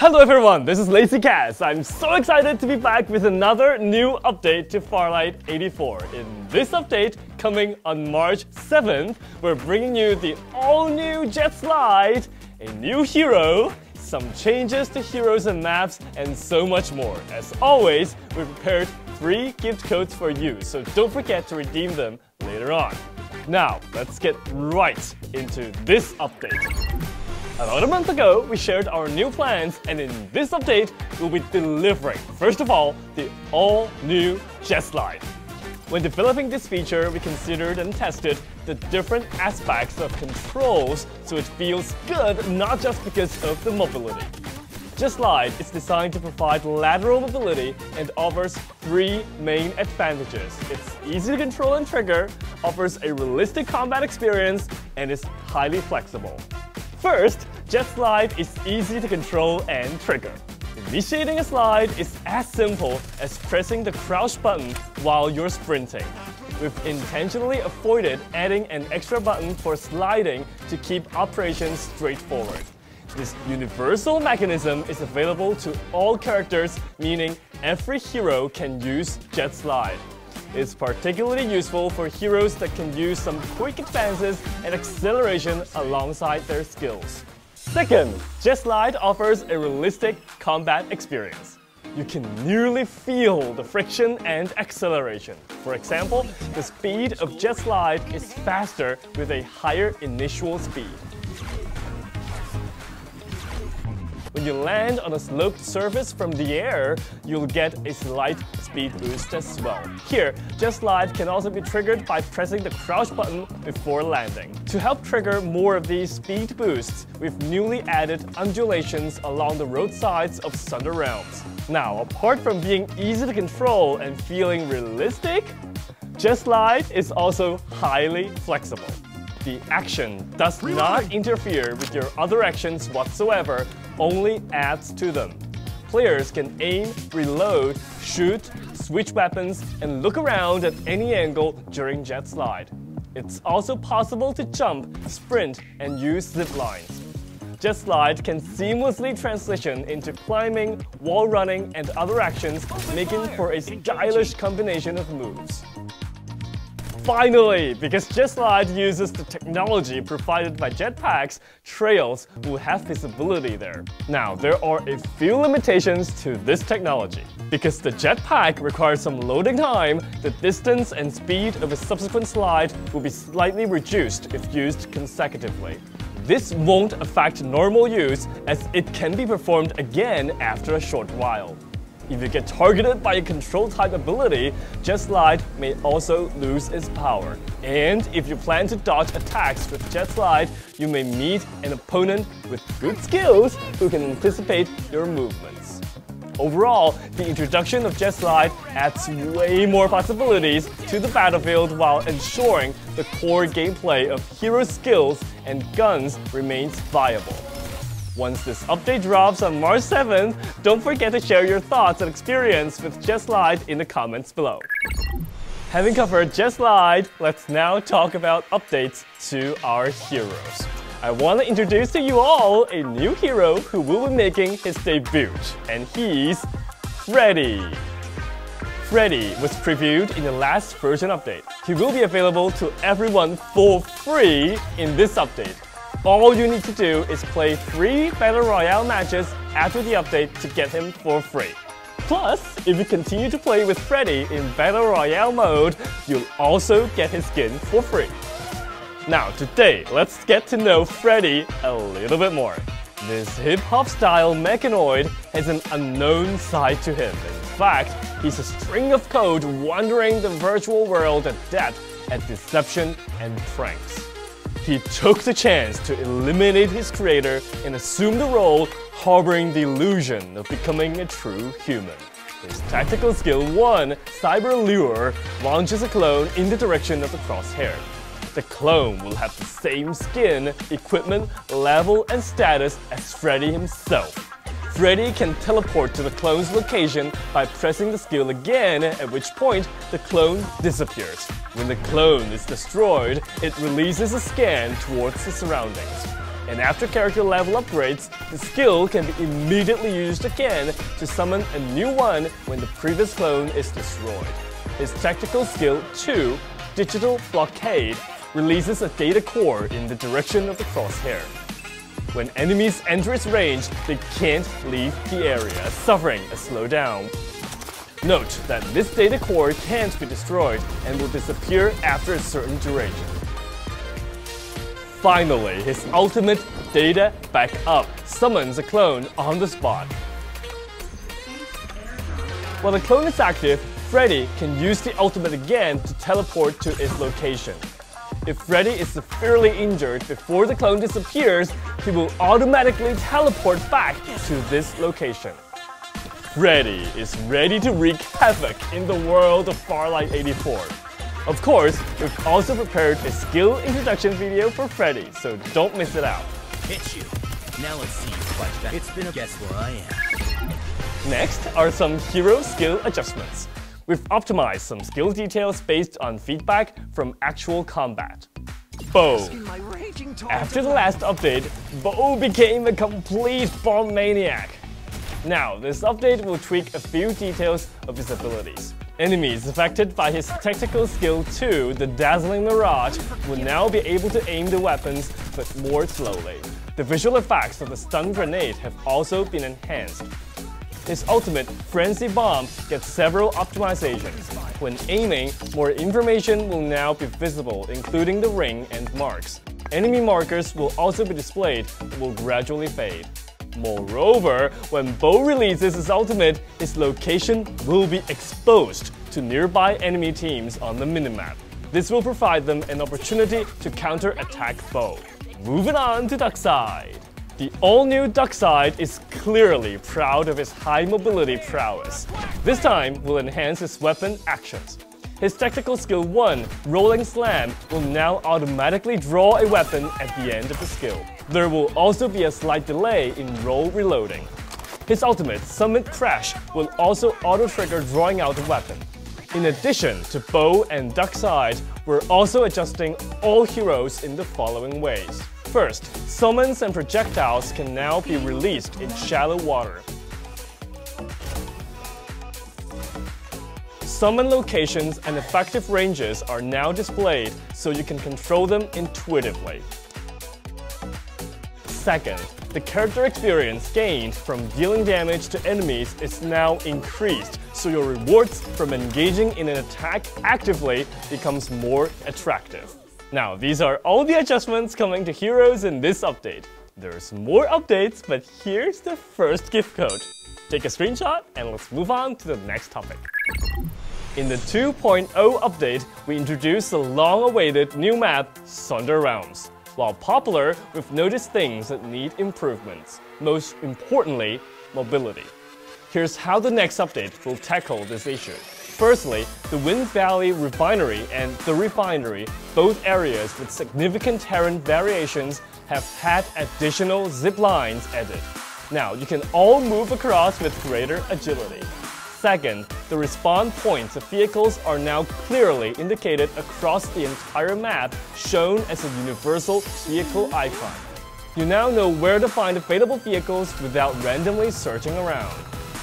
Hello everyone, this is Lazy Cass. I'm so excited to be back with another new update to Farlight 84. In this update, coming on March 7th, we're bringing you the all-new Jetslide, a new hero, some changes to heroes and maps, and so much more. As always, we prepared 3 gift codes for you, so don't forget to redeem them later on. Now, let's get right into this update. About a month ago, we shared our new plans, and in this update, we'll be delivering, first of all, the all-new Jetslide. When developing this feature, we considered and tested the different aspects of controls so it feels good not just because of the mobility. Jetslide is designed to provide lateral mobility and offers 3 main advantages. It's easy to control and trigger, offers a realistic combat experience, and is highly flexible. First, Jetslide is easy to control and trigger. Initiating a slide is as simple as pressing the crouch button while you're sprinting. We've intentionally avoided adding an extra button for sliding to keep operations straightforward. This universal mechanism is available to all characters, meaning every hero can use Jetslide. It's particularly useful for heroes that can use some quick advances and acceleration alongside their skills. Second, Jetslide offers a realistic combat experience. You can nearly feel the friction and acceleration. For example, the speed of Jetslide is faster with a higher initial speed. When you land on a sloped surface from the air, you'll get a slight speed boost as well. Here, Jetslide can also be triggered by pressing the crouch button before landing. To help trigger more of these speed boosts, we've newly added undulations along the roadsides of Sunder Realms. Now, apart from being easy to control and feeling realistic, Jetslide is also highly flexible. The action does not interfere with your other actions whatsoever, only adds to them. Players can aim, reload, shoot, switch weapons, and look around at any angle during Jetslide. It's also possible to jump, sprint, and use zip lines. Jetslide can seamlessly transition into climbing, wall running, and other actions, making for a stylish combination of moves. Finally, because Jetslide uses the technology provided by jetpacks, trails will have visibility there. Now, there are a few limitations to this technology. Because the jetpack requires some loading time, the distance and speed of a subsequent slide will be slightly reduced if used consecutively. This won't affect normal use, as it can be performed again after a short while. If you get targeted by a control-type ability, Jetslide may also lose its power. And if you plan to dodge attacks with Jetslide, you may meet an opponent with good skills who can anticipate your movements. Overall, the introduction of Jetslide adds way more possibilities to the battlefield while ensuring the core gameplay of hero skills and guns remains viable. Once this update drops on March 7th, don't forget to share your thoughts and experience with Jetslide in the comments below. Having covered Jetslide, let's now talk about updates to our heroes. I want to introduce to you all a new hero who will be making his debut, and he's Freddie. Freddie was previewed in the last version update. He will be available to everyone for free in this update. All you need to do is play 3 Battle Royale matches after the update to get him for free. Plus, if you continue to play with Freddie in Battle Royale mode, you'll also get his skin for free. Now today, let's get to know Freddie a little bit more. This hip-hop style mechanoid has an unknown side to him. In fact, he's a string of code wandering the virtual world adept at deception and pranks. He took the chance to eliminate his creator and assume the role, harboring the illusion of becoming a true human. His tactical skill 1, Cyber Lure, launches a clone in the direction of the crosshair. The clone will have the same skin, equipment, level, and status as Freddie himself. Freddie can teleport to the clone's location by pressing the skill again, at which point the clone disappears. When the clone is destroyed, it releases a scan towards the surroundings. and after character level upgrades, the skill can be immediately used again to summon a new one when the previous clone is destroyed. His tactical skill 2, Digital Blockade, releases a data core in the direction of the crosshair. When enemies enter its range, they can't leave the area, suffering a slowdown. Note that this data core can't be destroyed and will disappear after a certain duration. Finally, his ultimate Data Backup summons a clone on the spot. While the clone is active, Freddie can use the ultimate again to teleport to its location. If Freddie is severely injured before the clone disappears, he will automatically teleport back to this location. Freddie is ready to wreak havoc in the world of Farlight 84. Of course, we've also prepared a skill introduction video for Freddie, so don't miss it out. Hit you. Now let's see you fight back. It's been a guess where I am. Next are some hero skill adjustments. We've optimized some skill details based on feedback from actual combat. Bow. After the last update, Bow became a complete bomb maniac. Now, this update will tweak a few details of his abilities. Enemies affected by his tactical skill 2, the Dazzling Mirage, will now be able to aim the weapons, but more slowly. The visual effects of the stun grenade have also been enhanced. His ultimate, Frenzy Bomb, gets several optimizations. When aiming, more information will now be visible, including the ring and marks. Enemy markers will also be displayed, but will gradually fade. Moreover, when Bow releases his ultimate, his location will be exposed to nearby enemy teams on the minimap. This will provide them an opportunity to counter-attack Bow. Moving on to Duckside. The all-new Duckside is clearly proud of his high mobility prowess. This time, will enhance his weapon actions. His tactical skill 1, Rolling Slam, will now automatically draw a weapon at the end of the skill. There will also be a slight delay in roll reloading. His ultimate, Summit Crash, will also auto-trigger drawing out a weapon. In addition to Bow and Duckside, we're also adjusting all heroes in the following ways. First, summons and projectiles can now be released in shallow water. Summon locations and effective ranges are now displayed so you can control them intuitively. Second, the character experience gained from dealing damage to enemies is now increased, so your rewards from engaging in an attack actively becomes more attractive. Now, these are all the adjustments coming to heroes in this update. There's more updates, but here's the first gift code. Take a screenshot and let's move on to the next topic. In the 2.0 update, we introduced the long-awaited new map, Sunder Realms. While popular, we've noticed things that need improvements. Most importantly, mobility. Here's how the next update will tackle this issue. Firstly, the Wind Valley Refinery and the Refinery, both areas with significant terrain variations, have had additional zip lines added. Now, you can all move across with greater agility. Second, the respawn points of vehicles are now clearly indicated across the entire map, shown as a universal vehicle icon. You now know where to find available vehicles without randomly searching around.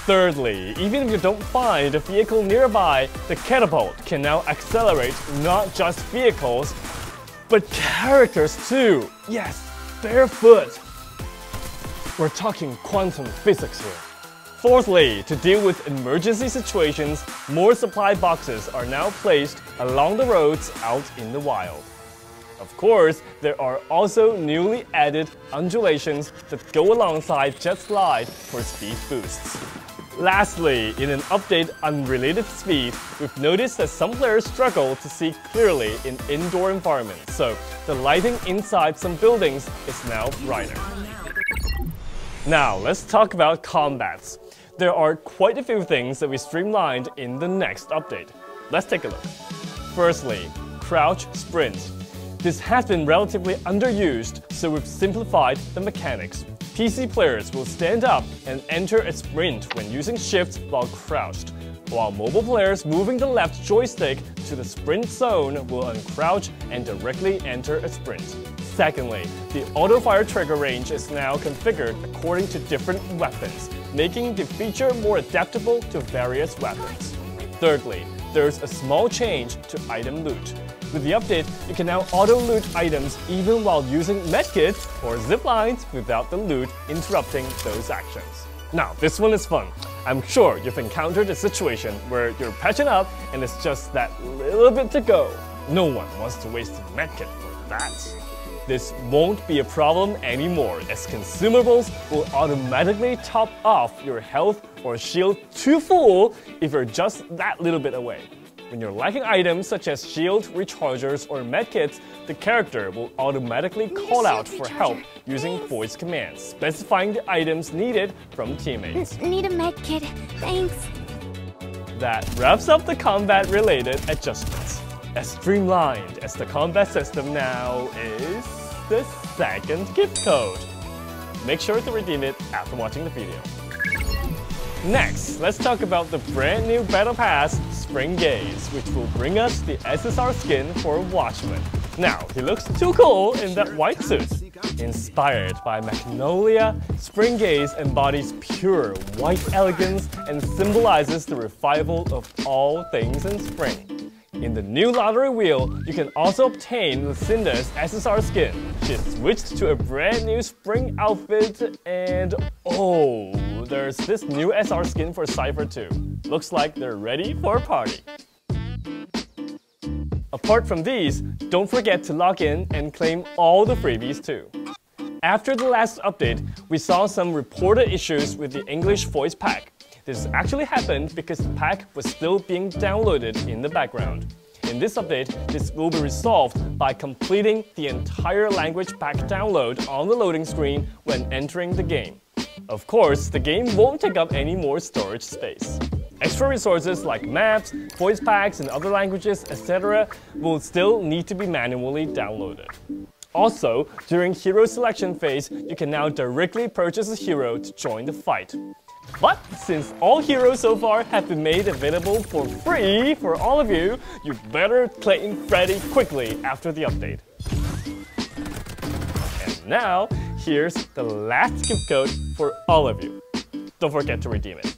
Thirdly, even if you don't find a vehicle nearby, the catapult can now accelerate not just vehicles, but characters too. Yes, barefoot. We're talking quantum physics here. Fourthly, to deal with emergency situations, more supply boxes are now placed along the roads out in the wild. Of course, there are also newly added undulations that go alongside Jetslide for speed boosts. Lastly, in an update unrelated to speed, we've noticed that some players struggle to see clearly in indoor environments, so the lighting inside some buildings is now brighter. Now, let's talk about combats. There are quite a few things that we streamlined in the next update. Let's take a look. Firstly, crouch sprint. This has been relatively underused, so we've simplified the mechanics. PC players will stand up and enter a sprint when using shift while crouched, while mobile players moving the left joystick to the sprint zone will uncrouch and directly enter a sprint. Secondly, the auto-fire trigger range is now configured according to different weapons, making the feature more adaptable to various weapons. Thirdly, there's a small change to item loot. With the update, you can now auto-loot items even while using medkits or ziplines without the loot interrupting those actions. Now, this one is fun. I'm sure you've encountered a situation where you're patching up and it's just that little bit to go. No one wants to waste a medkit for that. This won't be a problem anymore, as consumables will automatically top off your health or shield to full if you're just that little bit away. When you're lacking items such as shield, rechargers, or medkits, the character will automatically call out for help using voice commands, specifying the items needed from teammates. Need a medkit, thanks. That wraps up the combat-related adjustments. As streamlined as the combat system now is the second gift code. Make sure to redeem it after watching the video. Next, let's talk about the brand new Battle Pass, Spring Gaze, which will bring us the SSR skin for Watchman. Now, he looks too cool in that white suit. Inspired by Magnolia, Spring Gaze embodies pure white elegance and symbolizes the revival of all things in spring. In the new lottery wheel, you can also obtain Lucinda's SSR skin. She switched to a brand new spring outfit and oh, there's this new SR skin for Cypher too. Looks like they're ready for a party. Apart from these, don't forget to log in and claim all the freebies too. After the last update, we saw some reported issues with the English voice pack. This actually happened because the pack was still being downloaded in the background. In this update, this will be resolved by completing the entire language pack download on the loading screen when entering the game. Of course, the game won't take up any more storage space. Extra resources like maps, voice packs, and other languages, etc. will still need to be manually downloaded. Also, during hero selection phase, you can now directly purchase a hero to join the fight. But since all heroes so far have been made available for free for all of you, you better claim Freddie quickly after the update. And now, here's the last gift code for all of you. Don't forget to redeem it.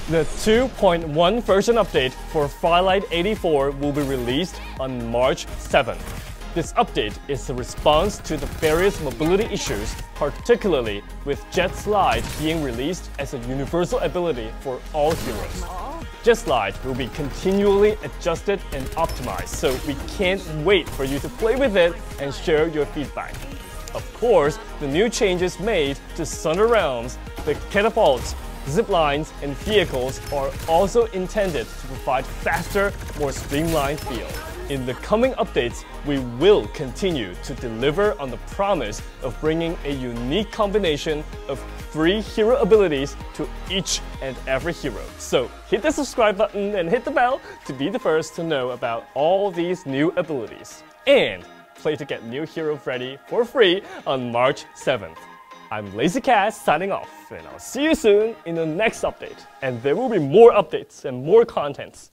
The 2.1 version update for Farlight 84 will be released on March 7th. This update is a response to the various mobility issues, particularly with Jetslide being released as a universal ability for all heroes. Jetslide will be continually adjusted and optimized, so we can't wait for you to play with it and share your feedback. Of course, the new changes made to Thunder Realms, the catapults, ziplines, and vehicles are also intended to provide faster, more streamlined feel. In the coming updates, we will continue to deliver on the promise of bringing a unique combination of 3 hero abilities to each and every hero. So hit the subscribe button and hit the bell to be the first to know about all these new abilities. And play to get new Hero Freddie for free on March 7th. I'm LazyCat signing off, and I'll see you soon in the next update. And there will be more updates and more contents.